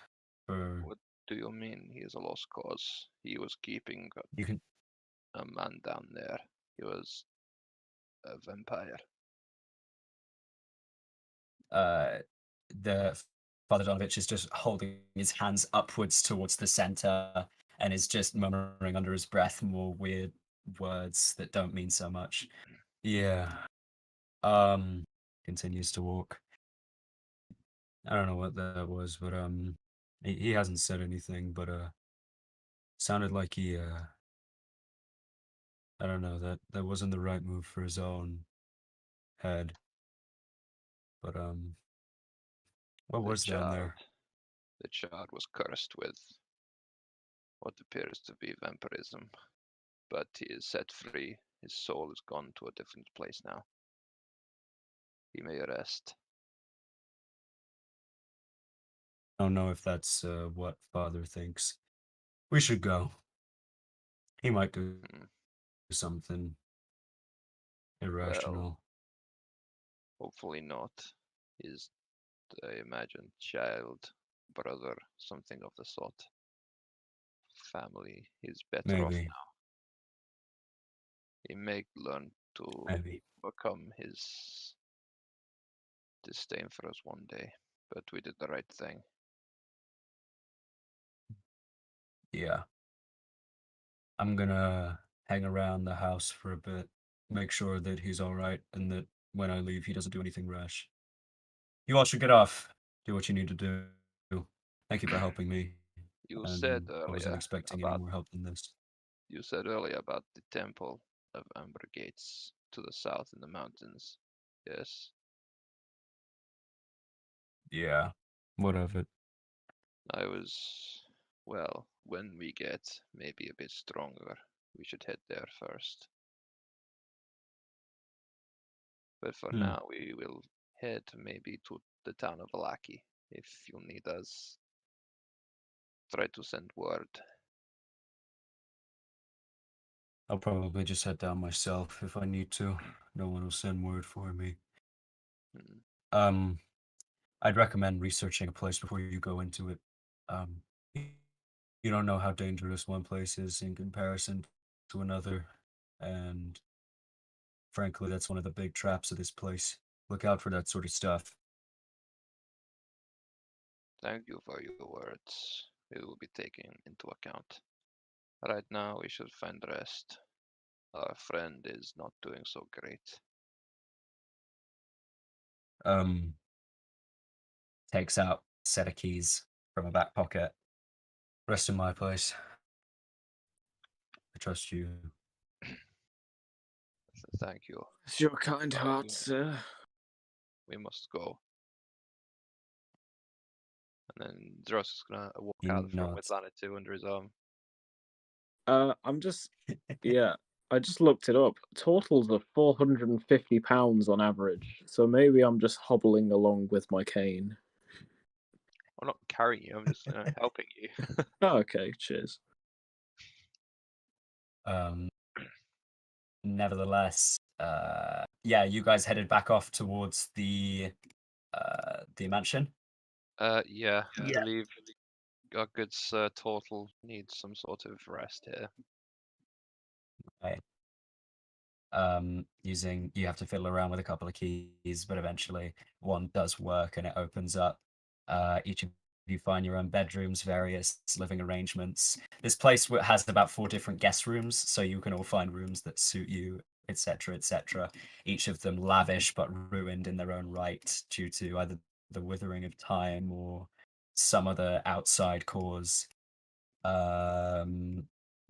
for What do you mean he is a lost cause? He was keeping you can a man down there. He was a vampire. the Father Donovich is just holding his hands upwards towards the center and is just murmuring under his breath more weird words that don't mean so much. Yeah. Continues to walk. I don't know what that was, but he hasn't said anything, but sounded like he I don't know, that wasn't the right move for his own head. But what was down there? The child was cursed with what appears to be vampirism, but he is set free. His soul is gone to a different place now. He may rest. I don't know if that's what Father thinks. We should go. He might do something irrational. Well, hopefully not. Is, I imagine, child, brother, something of the sort. Family is better off Maybe. now. He may learn to Maybe. overcome his disdain for us one day, but we did the right thing. Yeah. I'm gonna hang around the house for a bit, make sure that he's alright, and that when I leave, he doesn't do anything rash. You all should get off. Do what you need to do. Thank you for helping me. You said I wasn't earlier expecting any about more help than this. you said earlier about the temple of Amber Gates to the south in the mountains. Yes. Yeah. What of it? I was, well, when we get maybe a bit stronger, we should head there first. But for now, we will head maybe to the town of Alaki. If you need us, try to send word. I'll probably just head down myself if I need to. No one will send word for me. Hmm. I'd recommend researching a place before you go into it. You don't know how dangerous one place is in comparison to another, and frankly, that's one of the big traps of this place. Look out for that sort of stuff. Thank you for your words. It will be taken into account. Right now, we should find rest. Our friend is not doing so great. Takes out a set of keys from a back pocket. Rest in my place. I trust you. Thank you. It's your kind Well, heart, sir. We must go. And then Zu'roth is gonna walk He out the front with nods. Lanatu under his arm. I'm just, yeah, I just looked it up. Totals are £450 on average, so maybe I'm just hobbling along with my cane. I'm not carrying you. I'm just helping you. Oh, okay, cheers. Nevertheless, yeah, you guys headed back off towards the mansion. Yeah, Yeah. I believe our good Sir Tortle needs some sort of rest here. Okay. You have to fiddle around with a couple of keys, but eventually one does work and it opens up. Each of you find your own bedrooms, various living arrangements. This place has about 4 different guest rooms, so you can all find rooms that suit you, etc., etc. Each of them lavish but ruined in their own right due to either the withering of time or some other outside cause.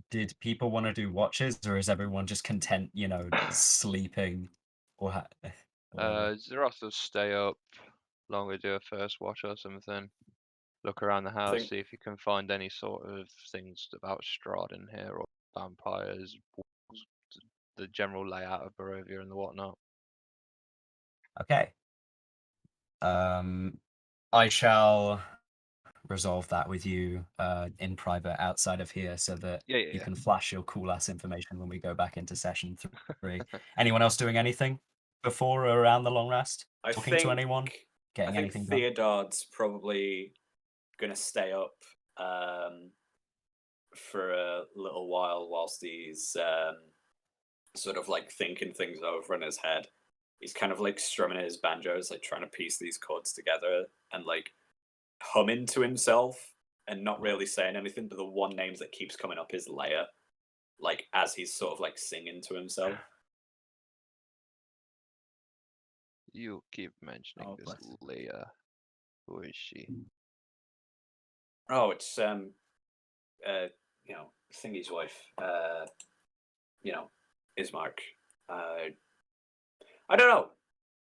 Did people want to do watches, or is everyone just content, sleeping or whatever? Zu'roth will stay up longer, do a first watch or something. Look around the house, think- see if you can find any sort of things about Strahd in here, or vampires, the general layout of Barovia and the whatnot. Okay. I shall resolve that with you in private outside of here so that Yeah. you can flash your cool ass information when we go back into session 3. Anyone else doing anything before or around the long rest? Talking to anyone? I Getting think anything done? Theodard's probably going to stay up for a little while whilst he's sort of like thinking things over in his head. He's kind of like strumming his banjos, like trying to piece these chords together and like humming to himself and not really saying anything, but the one name that keeps coming up is Leia, like as he's sort of like singing to himself. You keep mentioning this Leia. Who is she? Oh, it's Thingy's wife. Ismark. I don't know.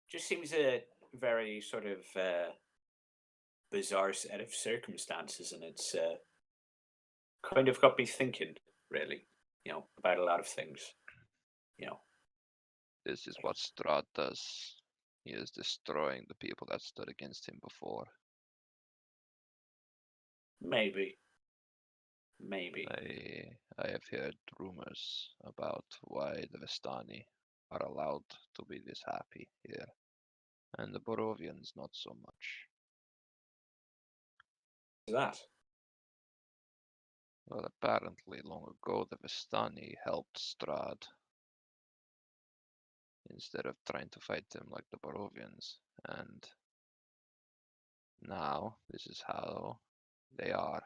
Just seems a very sort of bizarre set of circumstances, and it's kind of got me thinking, really, about a lot of things. This is what Strahd does. He is destroying the people that stood against him before. Maybe. I have heard rumors about why the Vistani are allowed to be this happy here, and the Borovians not so much. That. Well, apparently long ago the Vistani helped Strahd instead of trying to fight him like the Borovians, and now this is how they are.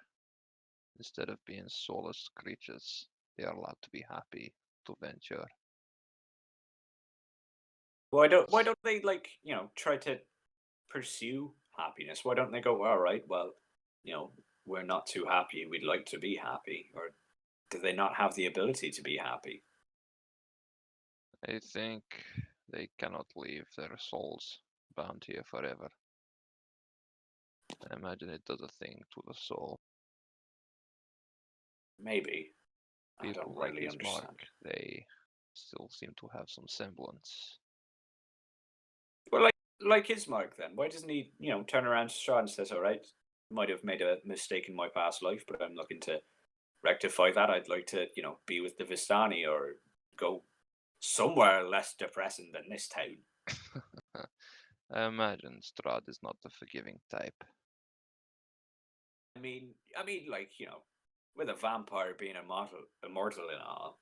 Instead of being soulless creatures, they are allowed to be happy to venture. Why don't they try to pursue happiness? Why don't they go, all right, well, we're not too happy, we'd like to be happy? Or do they not have the ability to be happy? I think they cannot leave their souls bound here forever. I imagine it does a thing to the soul. Maybe. I People don't like really his understand. Mark, they still seem to have some semblance. Well, like his Mark, then why doesn't he, turn around to Strahd and says, all right, might have made a mistake in my past life, but I'm looking to rectify that. I'd like to, be with the Vistani or go somewhere less depressing than this town. I imagine Strahd is not the forgiving type. I mean, with a vampire being immortal and all,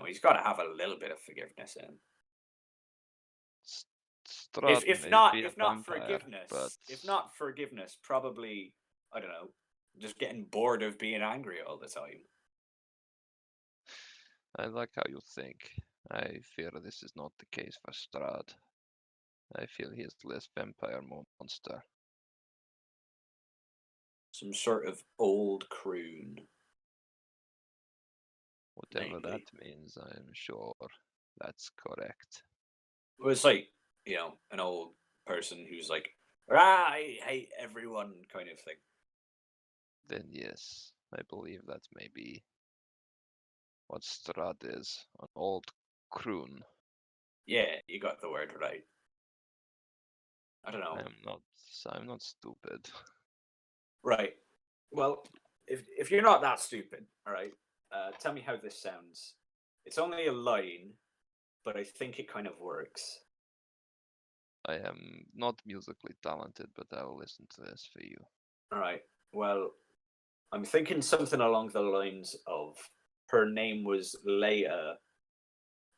he's got to have a little bit of forgiveness in him. Strahd If may not be a vampire, but if not forgiveness, probably, I don't know, just getting bored of being angry all the time. I like how you think. I fear this is not the case for Strahd. I feel he is less vampire, more monster. Some sort of old croon. Whatever Mainly. that means, I am sure that's correct. It was like, an old person who's like, I hate everyone kind of thing. Then yes, I believe that may be what Strahd is, an old croon. Yeah, you got the word right. I don't know. I'm not stupid. Right. Well, if you're not that stupid, all right, tell me how this sounds. It's only a line, but I think it kind of works. I am not musically talented, but I will listen to this for you. All right. Well, I'm thinking something along the lines of her name was Leia.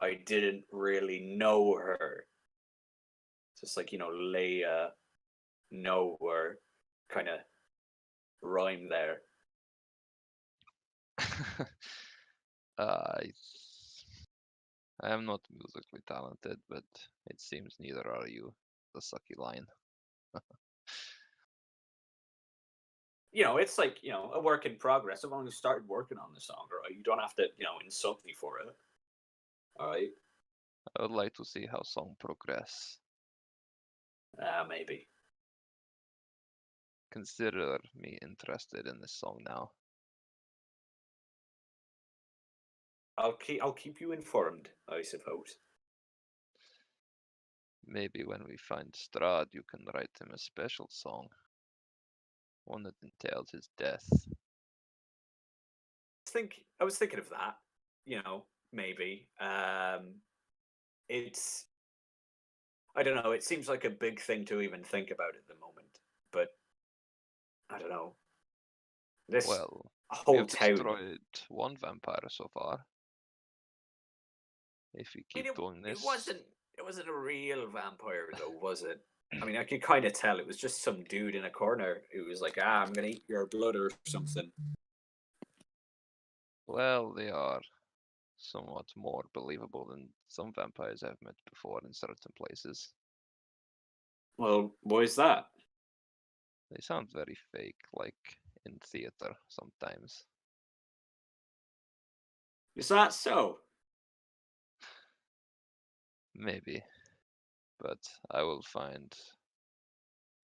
I didn't really know her. Just like, Leia, know her, kind of rhyme there. I am not musically talented, but it seems neither are you. The sucky line. It's like, a work in progress. I've only started working on the song, right? You don't have to, insult me for it. All right? I would like to see how song progress. Maybe. Consider me interested in this song now. I'll keep you informed, I suppose. Maybe when we find Strahd, you can write him a special song. One that entails his death. I was thinking of that, maybe. It's, I don't know, it seems like a big thing to even think about at the moment, but I don't know. This Well, we whole have town. destroyed one vampire so far. If we keep doing this, It wasn't a real vampire though, was it? I mean, I could kind of tell it was just some dude in a corner who was like, I'm gonna eat your blood or something. well, they are somewhat more believable than some vampires I've met before in certain places. Well, why is that? They sound very fake, like in theater sometimes. Is that so? Maybe. But I will find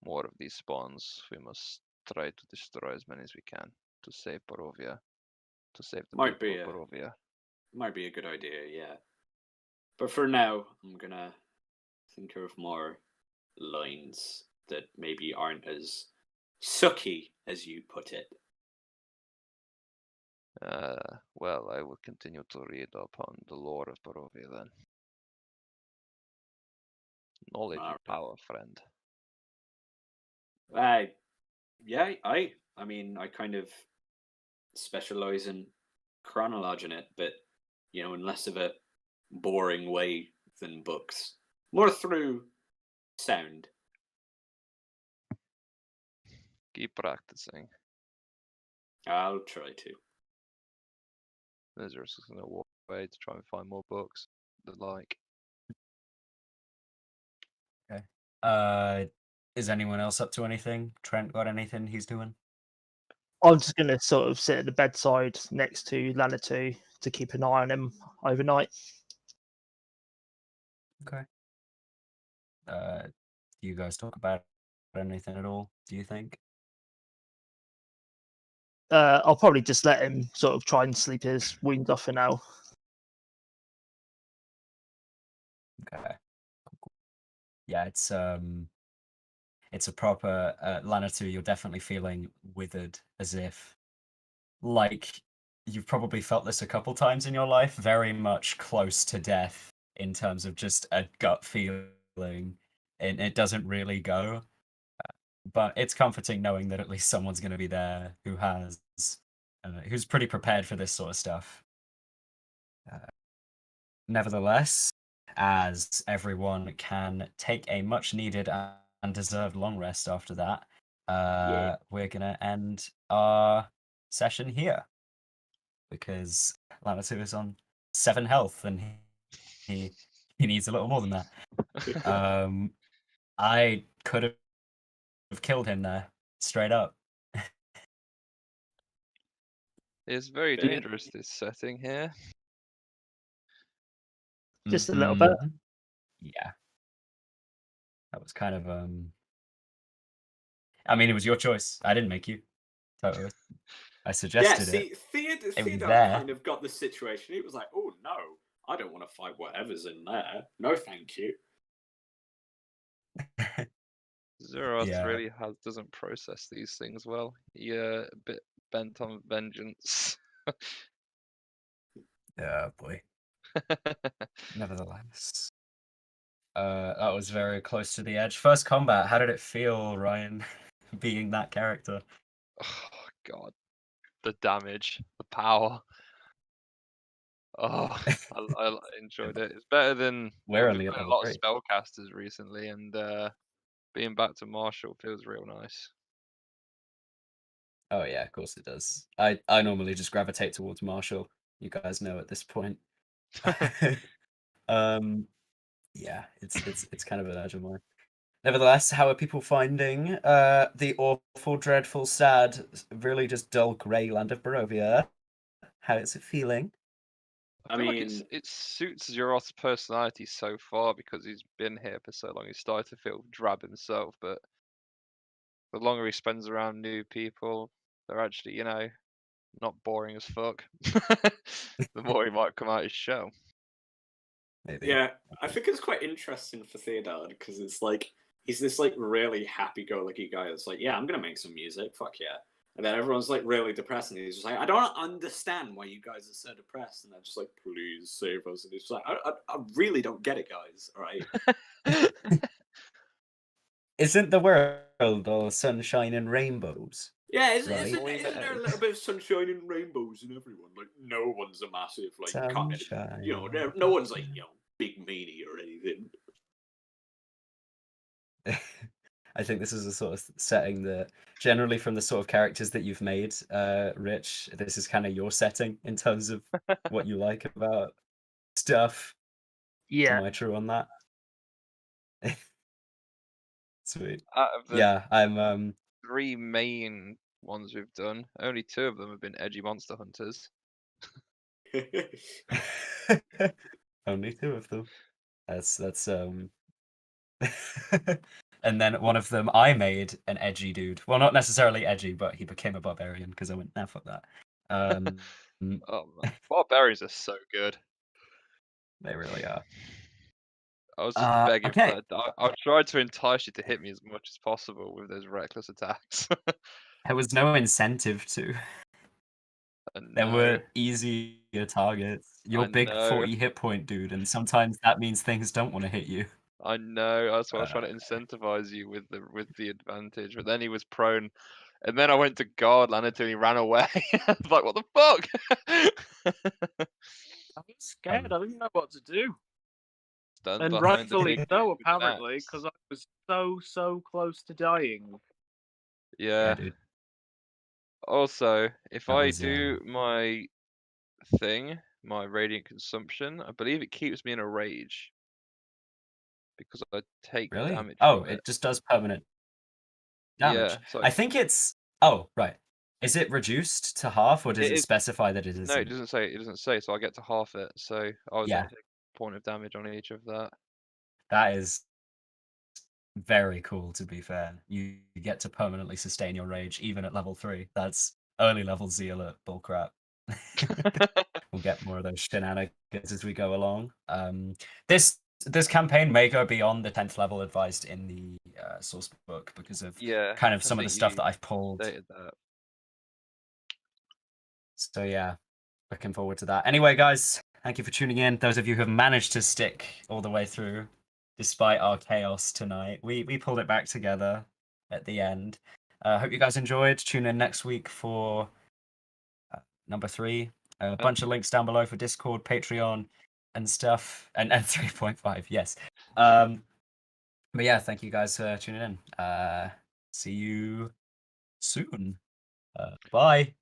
more of these spawns. We must try to destroy as many as we can to save Barovia. to save the Might people be of a- Barovia. Might be a good idea, yeah. But for now, I'm gonna think of more lines that maybe aren't as sucky as you put it. Well, I will continue to read upon the lore of Barovia then. Knowledge is Alright. power, friend. I mean, I kind of specialize in chronology in it, but in less of a boring way than books. More through sound. Keep practicing. I'll try to. There's just gonna walk away to try and find more books that like. Is anyone else up to anything? Trent got anything he's doing? I'm just going to sort of sit at the bedside next to Lanatu to keep an eye on him overnight. Okay. Do you guys talk about anything at all? Do you think? I'll probably just let him sort of try and sleep his wound off for now. Okay. Yeah, it's a proper Lanatu. You're definitely feeling withered, as if like you've probably felt this a couple times in your life. Very much close to death in terms of just a gut feeling, and it doesn't really go. But it's comforting knowing that at least someone's going to be there who's pretty prepared for this sort of stuff. Nevertheless, as everyone can take a much needed and deserved long rest after that, we're gonna end our session here because Lanatu is on 7 health and he needs a little more than that. I could have killed him there, straight up. It's very Fair. dangerous, this setting here. Just a little bit. Mhm. Yeah. That was kind of I mean, it was your choice. I didn't make you. Totally. I Yeah, suggested see, it. was Theodard there. kind of got the situation. He was like, oh no, I don't want to fight whatever's in there. No, thank you. Zu'roth Yeah. really doesn't process these things well. He a bit bent on vengeance. Yeah, boy. Nevertheless. That was very close to the edge. First combat, how did it feel, Ryan, being that character? Oh god, the damage, the power. Oh, I enjoyed it. It's better than We're we've only been at playing a level lot of 3. spellcasters recently, and being back to Marshall feels real nice. Oh yeah, of course it does. I normally just gravitate towards Marshall. You guys know at this point. Yeah, it's kind of an urge of mine. Nevertheless, how are people finding the awful, dreadful, sad, really just dull grey land of Barovia? How is it feeling? I I feel like mean- it suits Zu'roth's personality so far because he's been here for so long. He's started to feel drab himself, but the longer he spends around new people, they're actually, not boring as fuck. The more he might come out his shell. Maybe. Yeah, I think it's quite interesting for Theodard because it's like he's this like really happy-go-lucky guy that's like, yeah, I'm gonna make some music, fuck yeah. And then everyone's like really depressed, and he's just like, I don't understand why you guys are so depressed, and they're just like, please save us. And it's like, I really don't get it, guys. All right. Isn't the world all sunshine and rainbows? Yeah, Right. isn't there a little bit of sunshine and rainbows in everyone? Like, no one's a massive like, Sunshine. no one's like big meanie or anything. I think this is a sort of setting that generally from the sort of characters that you've made, Rich, this is kind of your setting in terms of what you like about stuff. Yeah. Am I true on that? Sweet. Out of the Yeah, I'm 3 main ones we've done, only 2 of them have been edgy monster hunters. only 2 of them. That's and then one of them I made an edgy dude. Well, not necessarily edgy, but he became a barbarian because I went, nah, fuck that. Oh man, barbarians are so good. They really are. I was just begging okay. for that. I tried to entice you to hit me as much as possible with those reckless attacks. There was no incentive to. There No, were easier targets. You're I big know, 40 hit point dude, and sometimes that means things don't want to hit you. I know. That's why I was trying to incentivize you with the advantage. But then he was prone, and then I went to guard Lanatu and he ran away. I was like, what the fuck? I was scared. I didn't know what to do. Stand And behind the rightfully big so, dude with an apparently, axe. because I was so close to dying. Yeah. dude. Also, if That I was, do my thing, my radiant consumption, I believe it keeps me in a rage because I take Really? damage Oh, from it. it just does permanent damage. Yeah, so I think it's. Oh, right. Is it reduced to half, or does it it is. specify that it No, isn't? it doesn't say. It doesn't say. So I get to half it. So I was Yeah. only taking a point of damage on each of that. That is very cool, to be fair. You get to permanently sustain your rage even at level 3. That's early level zealot bullcrap. We'll get more of those shenanigans as we go along. This campaign may go beyond the 10th level advised in the source book because of Yeah, kind of I some of the think stuff you that I've pulled. stated that. So yeah, looking forward to that. Anyway, guys, thank you for tuning in. Those of you who have managed to stick all the way through, despite our chaos tonight, we pulled it back together at the end. Hope you guys enjoyed. Tune in next week for number 3. A bunch of links down below for Discord, Patreon, and stuff, and 3.5. Yes. But yeah, thank you guys for tuning in. See you soon. Bye.